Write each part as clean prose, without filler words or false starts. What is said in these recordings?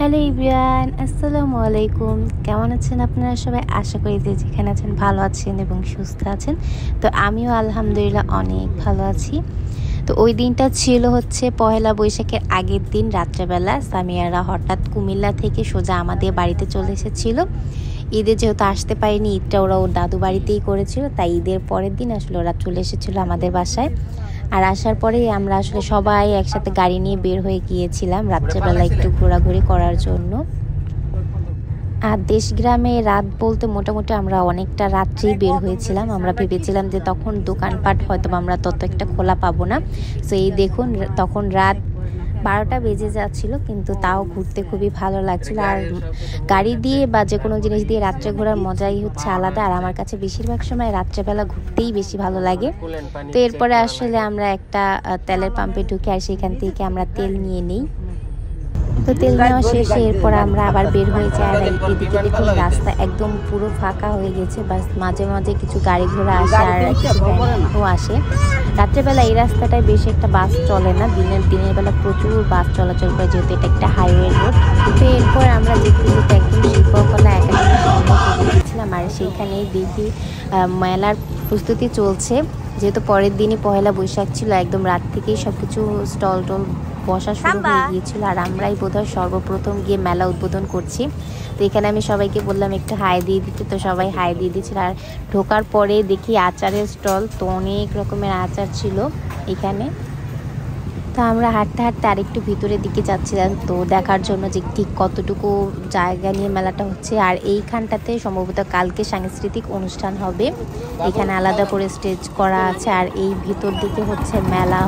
Hello ইব্রিয়ান, আসসালামু আলাইকুম। কেমন আছেন আপনারা সবাই? আশা করি যে যেখানে আছেন ভালো আছেন এবং সুস্থ আছেন। তো আমিও আলহামদুলিল্লাহ অনেক ভালো আছি। তো ওই দিনটা ছিল হচ্ছে পহেলা বৈশাখের আগের দিন রাত্রেবেলা। সামিয়ারা হঠাৎ কুমিল্লা থেকে সোজা আমাদের বাড়িতে চলে এসেছিল। ঈদে যেহেতু আসতে পারিনি, ঈদটা ওরা ওর দাদু বাড়িতেই করেছিল, তাই ঈদের পরের দিন আসলে ওরা চলে এসেছিলো আমাদের বাসায়। আর আসার পরেই আমরা আসলে সবাই একসাথে গাড়ি নিয়ে বের হয়ে গিয়েছিলাম রাত্রেবেলা একটু ঘোরাঘুরি করার জন্য। আর দেশ গ্রামে রাত বলতে মোটামুটি আমরা অনেকটা রাত্রেই বের হয়েছিলাম। আমরা ভেবেছিলাম যে তখন দোকানপাট হয়তো আমরা তত একটা খোলা পাবো না। সো এই দেখুন, তখন রাত 12টা বেজে যাচ্ছিল, কিন্তু তাও ঘুরতে খুবই ভালো লাগছিল। আর গাড়ি দিয়ে বা যে কোনো জিনিস দিয়ে রাত্রে ঘোরার মজাই হচ্ছে আলাদা। আর আমার কাছে বেশিরভাগ সময় রাত্রেবেলা ঘুরতেই বেশি ভালো লাগে। তো এরপরে আসলে আমরা একটা তেলের পাম্পে ঢুকে আর সেখান থেকে আমরা তেল নিয়ে নিই। তো তেল নেওয়া শেষে এরপর আমরা আবার বের হয়ে যাই। আর এদিকে দেখুন রাস্তা একদম পুরো ফাঁকা হয়ে গেছে, বাস মাঝে মাঝে কিছু গাড়ি ঘোড়া আসে আর কিছু ভ্যানও আসে। রাত্রেবেলা এই রাস্তাটায় বেশি একটা বাস চলে না, দিনের বেলা প্রচুর বাস চলাচল করে, যেহেতু এটা একটা হাইওয়ে রোড। তো এরপর আমরা দেখতে যেতে একদম শিল্পকলা একাডেমির সামনে চলে গেছিলাম। আর সেইখানেই দেখি মেলার প্রস্তুতি চলছে, যেহেতু পরের দিনই পহেলা বৈশাখ ছিল। একদম রাত থেকেই সব কিছু স্টল টল বসা শুরু হয়ে গিয়েছিল। আর আমরাই বোধহয় সর্বপ্রথম গিয়ে মেলা উদ্বোধন করছি। তো এখানে আমি সবাইকে বললাম একটু হাই দিয়ে দিতে, তো সবাই হাই দিয়ে দিচ্ছিল। আর ঢোকার পরে দেখি আচারের স্টল, তো অনেক রকমের আচার ছিল এখানে। তো আমরা হাঁটতে হাঁটতে আরেকটু ভিতরের দিকে যাচ্ছিলাম, তো দেখার জন্য যে ঠিক কতটুকু জায়গা নিয়ে মেলাটা হচ্ছে। আর এইখানটাতে সম্ভবত কালকে সাংস্কৃতিক অনুষ্ঠান হবে, এখানে আলাদা করে স্টেজ করা আছে। আর এই ভিতর দিকে হচ্ছে মেলা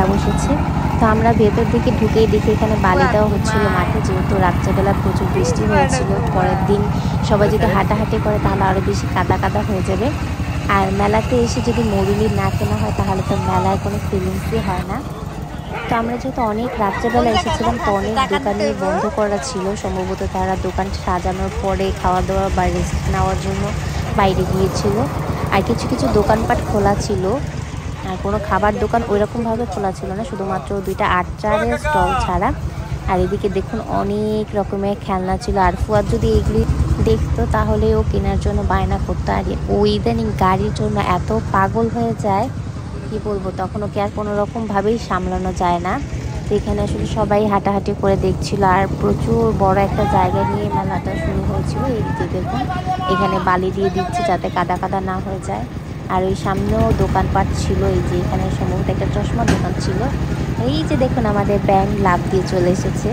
বসেছে। তো আমরা ভেতর দিকে ঢুকেই দেখি এখানে বালি দেওয়া হচ্ছিল মাঠে, যেহেতু রাত্রেবেলা প্রচুর বৃষ্টি হয়েছিল। পরের দিন সবাই যদি হাঁটাহাঁটি করে তাহলে আরও বেশি কাদা কাদা হয়ে যাবে। আর মেলাতে এসে যদি মরুলি না কেনা হয় তাহলে তো মেলায় কোনো ফিলিংসই হয় না। তো আমরা যেহেতু অনেক রাত্রেবেলা এসেছিলাম, তো অনেক দোকানই বন্ধ করা ছিল। সম্ভবত তারা দোকান সাজানোর পরে খাওয়া দাওয়া বা রেস্ট নেওয়ার জন্য বাইরে গিয়েছিল। আর কিছু কিছু দোকানপাট খোলা ছিল, আর কোনো খাবার দোকান ওইরকমভাবে খোলা ছিল না, শুধুমাত্র 2টা আচারের স্টল ছাড়া। আর এদিকে দেখুন অনেক রকমের খেলনা ছিল। আর ফুয়াদ যদি এগুলি দেখতো তাহলে ও কেনার জন্য বায়না করতো। আর ও ইদানিং গাড়ির জন্য এত পাগল হয়ে যায়, কি বলবো, তখন ওকে আর কোনো রকমভাবেই সামলানো যায় না। তো এখানে আসলে সবাই হাঁটাহাঁটি করে দেখছিল। আর প্রচুর বড় একটা জায়গা নিয়ে মেলাটা শুরু হয়েছিল। এই যে দেখুন এখানে বালি দিয়ে দিচ্ছে যাতে কাদা কাদা না হয়ে যায়। আর ওই সামনেও দোকানপাট ছিল, এই যে এখানে সম্ভবত একটা চশমার দোকান ছিল। এই যে দেখুন আমাদের ব্যাংক লাফ দিয়ে চলে এসেছে।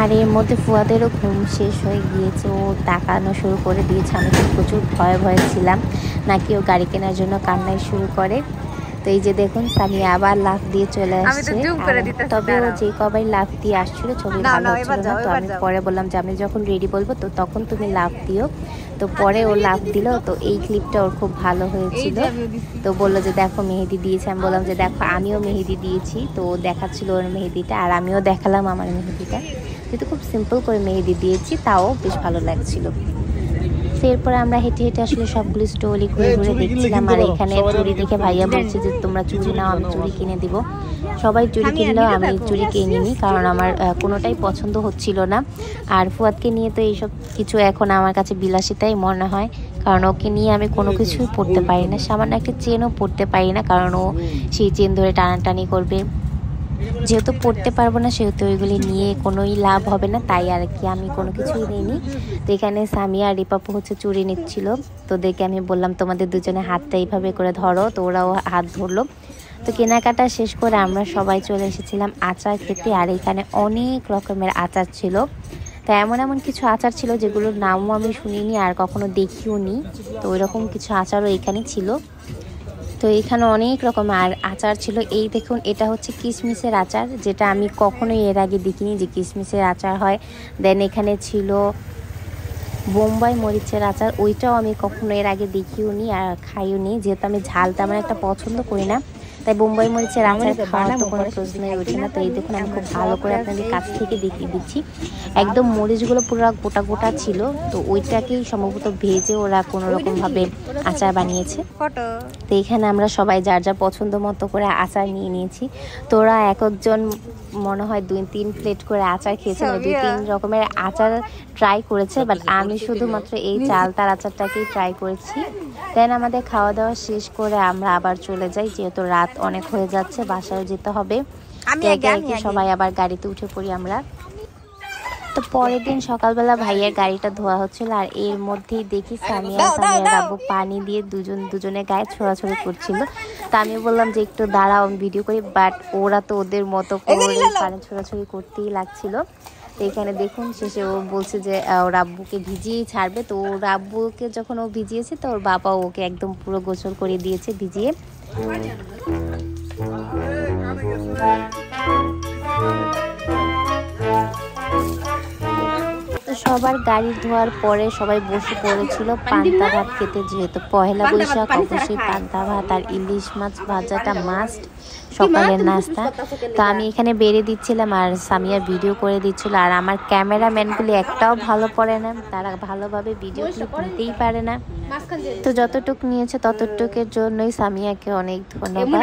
আর এর মধ্যে ফুয়াদেরও ঘুম শেষ হয়ে গিয়েছে, ও তাকানো শুরু করে দিয়েছে। আমি তো প্রচুর ভয়ে ছিলাম নাকি ও গাড়ি কেনার জন্য কান্নাই শুরু করে। তো এই যে দেখুন সামিয়া আবার লাফ দিয়ে চলে আসছে। তবে ও যে কবাই লাফ দিয়ে আসছিল ছবি ভালো হচ্ছিল না, তো আমি পরে বললাম যে আমি যখন রেডি বলবো তো তখন তুমি লাফ দিও। তো পরে ও লাফ দিল, তো এই ক্লিপটা ওর খুব ভালো হয়েছিল। তো বললো যে দেখো মেহেদি দিয়েছে। আমি বললাম যে দেখো আমিও মেহেদি দিয়েছি। তো দেখাচ্ছিল ওর মেহেদিটা আর আমিও দেখালাম আমার মেহেদিটা, যেহেতু খুব সিম্পল করে মেহেদি দিয়েছি, তাও বেশ ভালো লাগছিল। এরপরে আমরা হেঁটে হেঁটে আসলে সবগুলো স্টলই ঘুরে ঘুরে দেখছিলাম। আর এখানে চুড়ি দেখে ভাইয়া বলছে যে তোমরা চুড়ি নাও, আমি চুড়ি কিনে দিব। সবাই চুড়ি কিনলেও আমি চুড়ি কিনিনি, কারণ আমার কোনোটাই পছন্দ হচ্ছিল না। আর ফুয়াদকে নিয়ে তো এইসব কিছু এখন আমার কাছে বিলাসিতাই মনে হয়, কারণ ওকে নিয়ে আমি কোনো কিছুই পরতে পারি না, সামান্য একটা চেনও পরতে পারি না, কারণ ও সেই চেন ধরে টানাটানি করবে। যেহেতু পড়তে পারবো না সেহেতু ওইগুলি নিয়ে কোনোই লাভ হবে না, তাই আর কি আমি কোনো কিছুই নিইনি। তো এখানে সামিয়া আর রিপাপু হচ্ছে চুড়ি নিচ্ছিল। তো দেখে আমি বললাম তোমাদের দুজনে হাতটা এইভাবে করে ধরো, তো ওরাও হাত ধরলো। তো কেনাকাটা শেষ করে আমরা সবাই চলে এসেছিলাম আচার খেতে। আর এখানে অনেক রকমের আচার ছিল। তো এমন এমন কিছু আচার ছিল যেগুলোর নামও আমি শুনিনি আর কখনো দেখিও নি। তো ওইরকম কিছু আচারও এখানে ছিল। তো এখানে অনেক রকম আর আচার ছিল। এই দেখুন এটা হচ্ছে কিশমিশের আচার, যেটা আমি কখনোই এর আগে দেখিনি যে কিশমিশের আচার হয়। দেন এখানে ছিল বোম্বাই মরিচের আচার, ওইটাও আমি কখনো এর আগে দেখিও নি আর খাইও নি, যেহেতু আমি ঝাল তেমন একটা পছন্দ করি না, তাই বোম্বাই মরিচের আচার খাওয়ার তো কোনো প্রশ্নই ওঠে না। তো এই দেখুন আমি খুব ভালো করে আপনাদের কাছ থেকে দেখিয়ে দিচ্ছি। একদম মরিচগুলো পুরো গোটা গোটা ছিল, তো ওইটাকেই সম্ভবত ভেজে ওরা কোনো রকমভাবে আচার বানিয়েছে। তো এখানে আমরা সবাই যার যা পছন্দ মতো করে আচার নিয়ে নিয়েছি। তো ওরা এক একজন মনে হয় 2-3 প্লেট করে আচার খেয়েছে, 2-3 রকমের আচার ট্রাই করেছে, বাট আমি শুধুমাত্র এই চালতার আচারটাকেই ট্রাই করেছি। দেন আমাদের খাওয়া দাওয়া শেষ করে আমরা আবার চলে যাই, যেহেতু রাত অনেক হয়ে যাচ্ছে, বাসায় যেতে হবে। সবাই আবার গাড়িতে উঠে পড়ি আমরা। তো পরের দিন সকালবেলা ভাইয়ের গাড়িটা ধোয়া হচ্ছিল, আর এর মধ্যেই দেখি সামিয়ার আব্বু পানি দিয়ে দুজনের গায়ে ছোড়াছড়ি করছিল। তা আমি বললাম যে একটু দাঁড়াও ভিডিও করি, বাট ওরা তো ওদের মতো করে পানি ছোড়াছড়ি করতেই লাগছিল। তো এখানে দেখুন শেষে ও বলছে যে ওর আব্বুকে ভিজিয়েই ছাড়বে। তো ওর আব্বুকে যখন ও ভিজিয়েছে, তো ওর বাবা ওকে একদম পুরো গোসল করে দিয়েছে ভিজিয়ে। সবার গাড়ি ধোয়ার পরে সবাই বসে পড়েছিল পান্তা ভাত খেতে, যেহেতু পহেলা বৈশাখ, অবশ্যই পান্তা ভাত আর ইলিশ মাছ ভাজাটা মাস্ট সকালের নাস্তা। তো আমি এখানে বেড়ে দিচ্ছিলাম আর সামিয়া ভিডিও করে দিচ্ছিল। আর আমার ক্যামেরাম্যানগুলি একটাও ভালো পড়ে না, তারা ভালোভাবে ভিডিও ক্লিপ নিতেই পারে না। তো যতটুকু নিয়েছে ততটুকের জন্যই সামিয়াকে অনেক ধন্যবাদ।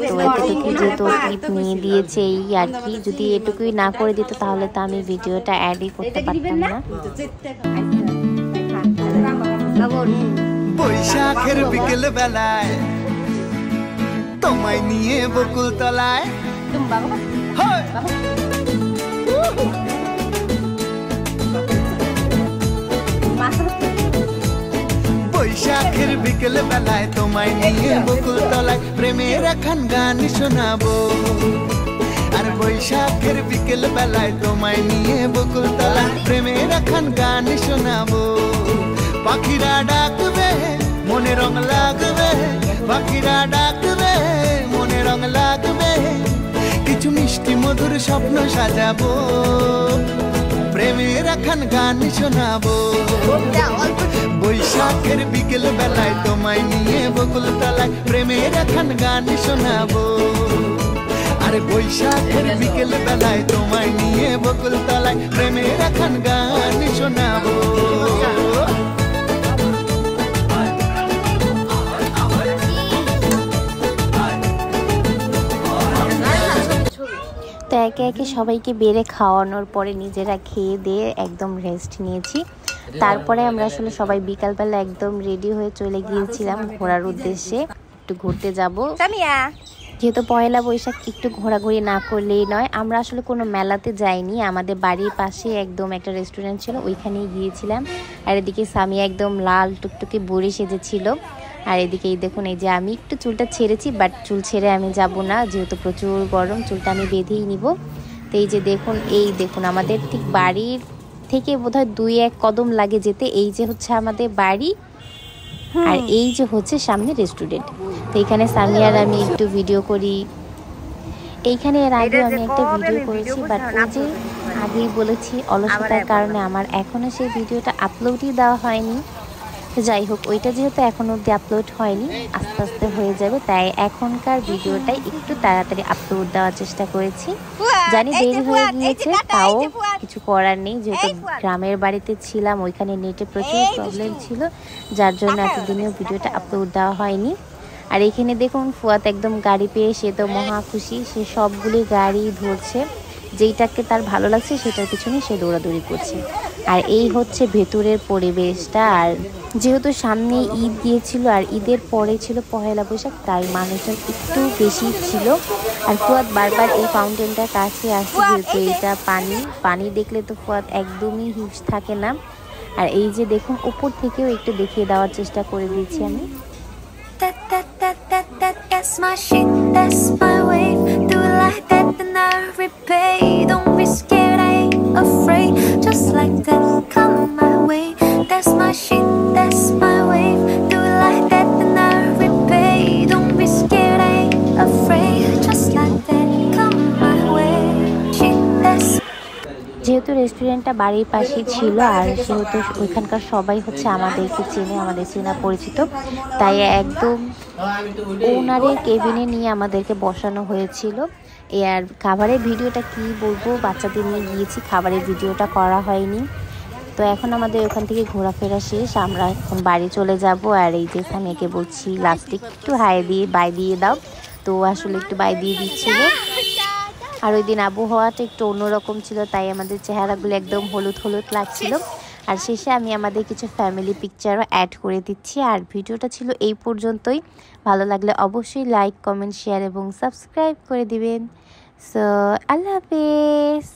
তো এতটুকু যেহেতু ক্লিপ নিয়ে দিয়েছে এই আর কি, যদি এটুকুই না করে দিত তাহলে তো আমি ভিডিওটা অ্যাডই করতে পারতাম না। বৈশাখের বিকেল বেলায় তোমায় নিয়ে বকুল তলায়, বৈশাখের বিকেল বেলায় তোমায় নিয়ে বকুল তলায় প্রেমের এখন গান শোনাবো। আর বৈশাখের বিকেল বেলায় তোমায় নিয়ে বকুল তলায় প্রেমের এখন গান শোনাবো। পাখিরা ডাকবে মনে রং লাগবে, পাখিরা ডাকবে মনে রং লাগবে, কিছু মিষ্টি মধুর স্বপ্ন সাজাবো, প্রেমের এখন গান শোনাবো। বৈশাখের বিকেল বেলায় তোমায় নিয়ে বকুল তলায় প্রেমের এখন গান শোনাবো। আর বৈশাখের বিকেল বেলায় তোমায় নিয়ে বকুল তলায় প্রেমের এখন গান শোনাবো। তো একে একে সবাইকে বেড়ে খাওয়ানোর পরে নিজেরা খেয়ে দিয়ে একদম রেস্ট নিয়েছি। তারপরে আমরা আসলে সবাই বিকালবেলা একদম রেডি হয়ে চলে গিয়েছিলাম ঘোরার উদ্দেশ্যে, একটু ঘুরতে যাব। যেহেতু পয়লা বৈশাখ একটু ঘোরাঘুরি না করলেই নয়। আমরা আসলে কোনো মেলাতে যাইনি, আমাদের বাড়ির পাশে একদম একটা রেস্টুরেন্ট ছিল, ওইখানেই গিয়েছিলাম। আর এদিকে সামিয়া একদম লাল টুকটুকে বুড়ি সেজেছিল। আর এদিকেই দেখুন এই যে আমি একটু চুলটা ছেড়েছি, বাট চুল ছেড়ে আমি যাব না, যেহেতু প্রচুর গরম, চুলটা আমি বেঁধেই নিব। তো এই যে দেখুন, এই দেখুন আমাদের ঠিক বাড়ির থেকে বোধহয় 2-1 কদম লাগে যেতে। এই যে হচ্ছে আমাদের বাড়ি, আর এই যে হচ্ছে সামনে রেস্টুরেন্ট। তো এখানে সামিয়ার আমি একটু ভিডিও করি। এইখানে এর আগে আমি একটা ভিডিও করেছি, বাট ওই যে আগেই বলেছি অলসতার কারণে আমার এখনো সেই ভিডিওটা আপলোডই দেওয়া হয়নি। তো যাই হোক, ওইটা যেহেতু এখনো অব্দি আপলোড হয়নি, আস্তে আস্তে হয়ে যাবে, তাই এখনকার ভিডিওটাই একটু তাড়াতাড়ি আপলোড দেওয়ার চেষ্টা করেছি। জানি দেরি হয়ে গিয়েছে, তাও কিছু করার নেই, যেহেতু গ্রামের বাড়িতে ছিলাম, ওইখানে নেটে প্রচুর প্রবলেম ছিল, যার জন্য এতদিনেও ভিডিওটা আপলোড দেওয়া হয়নি। আর এখানে দেখুন ফুয়াদ একদম গাড়ি পেয়ে সে তো মহা খুশি, সে সবগুলি গাড়ি ধরছে, যেইটাকে তার ভালো লাগছে সেটার পিছনে সে দৌড়াদৌড়ি করছে। আর এই হচ্ছে ভেতরের পরিবেশটা। আর যেহেতু সামনে ঈদ গিয়েছিল আর ঈদের পরে ছিল পহেলা বৈশাখ, তাই মানুষজন একটু বেশি ছিল। আর ফুয়াদ বারবার এই ফাউন্টেনটার কাছে আসছে, যেহেতু এটা পানি দেখলে তো ফুয়াদ একদমই হিংস থাকে না। আর এই যে দেখুন উপর থেকেও একটু দেখিয়ে দেওয়ার চেষ্টা করে দিয়েছি আমি। That's my shit, that's my wave. Do it like that, then I repay. Don't be scared, I ain't afraid. Just like that, come my way. That's my shit, that's my wave. Do it like that, then I repay. Don't be scared, I ain't afraid. Just like that, come my way. Shit, that's যেহেতু রেস্টুরেন্টটা বাড়ির পাশেই ছিল, আর সেহেতু ওইখানকার সবাই হচ্ছে আমাদেরকে চেনে, আমাদের চেনা পরিচিত, তাই একদম ওনারের কেবিনে নিয়ে আমাদেরকে বসানো হয়েছিল। আর খাবারের ভিডিওটা কি বলবো, বাচ্চাদের নিয়ে গিয়েছি, খাবারের ভিডিওটা করা হয়নি। তো এখন আমাদের ওখান থেকে ঘোরাফেরা শেষ, আমরা এখন বাড়ি চলে যাব। আর এই যে সামিয়াকে বলছি লাস্টে একটু হাই দিয়ে বাই দিয়ে দাও, তো আসলে একটু বাই দিয়ে দিচ্ছিল। আর ওই দিন আবহাওয়াটা একটু অন্যরকম ছিল, তাই আমাদের চেহারাগুলো একদম হলুদ হলুদ লাগছিল। আর শেষে আমি আমাদের কিছু ফ্যামিলি পিকচারও অ্যাড করে দিচ্ছি। আর ভিডিওটা ছিল এই পর্যন্তই। ভালো লাগলে অবশ্যই লাইক, কমেন্ট, শেয়ার এবং সাবস্ক্রাইব করে দিবেন। সো আল্লাহ হাফেজ।